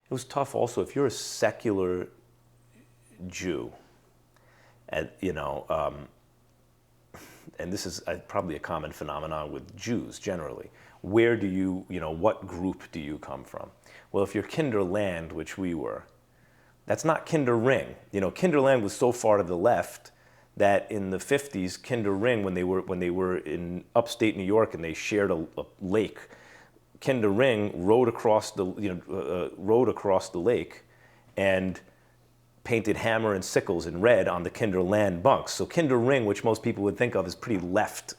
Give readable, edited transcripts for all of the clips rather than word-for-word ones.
It was tough also if you're a secular Jew, and and this is probably a common phenomenon with Jews generally. Where do you, what group do you come from? Well, if you're Kinderland, which we were, that's not Kinder Ring. Kinderland was so far to the left that in the 50s, Kinder Ring, when they were in upstate New York and they shared a lake, Kinder Ring rode across the lake and painted hammer and sickles in red on the Kinderland bunks. So Kinder Ring, which most people would think of as pretty left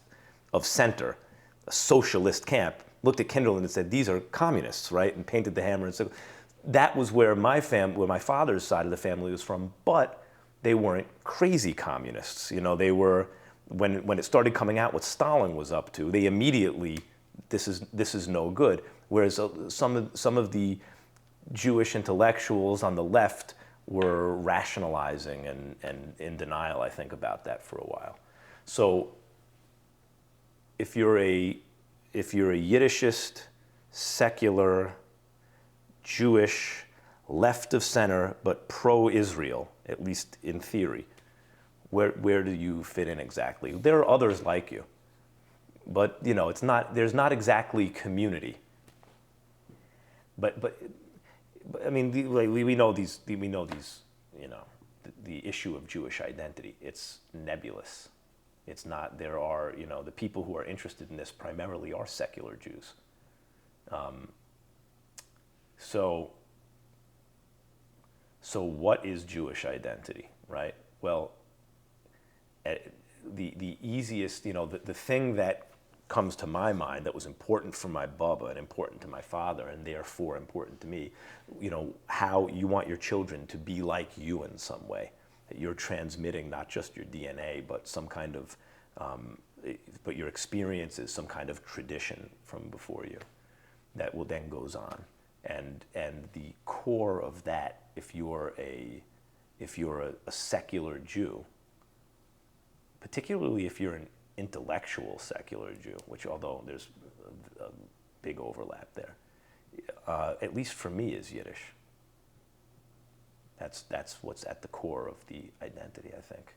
of center, a socialist camp, looked at Kinderland and said, these are communists, right? And painted the hammer and sickles. That was where my father's side of the family was from, but they weren't crazy communists. They were, when it started coming out what Stalin was up to, they immediately, this is no good. Whereas some of the Jewish intellectuals on the left were rationalizing and in denial, I think, about that for a while. So if you're a Yiddishist, secular, Jewish, left of center, but pro-Israel, at least in theory, where do you fit in exactly? There are others like you, but there's not exactly community. But I mean, we know the issue of Jewish identity. It's nebulous. It's not. There are the people who are interested in this primarily are secular Jews. So what is Jewish identity, right? Well, the easiest, the thing that comes to my mind that was important for my Bubba and important to my father and therefore important to me, how you want your children to be like you in some way. That you're transmitting not just your DNA, but some kind of, but your experiences, some kind of tradition from before you that will then goes on. And the core of that, if you're a secular Jew, particularly if you're an intellectual secular Jew, which although there's a big overlap there, at least for me is Yiddish. That's what's at the core of the identity, I think.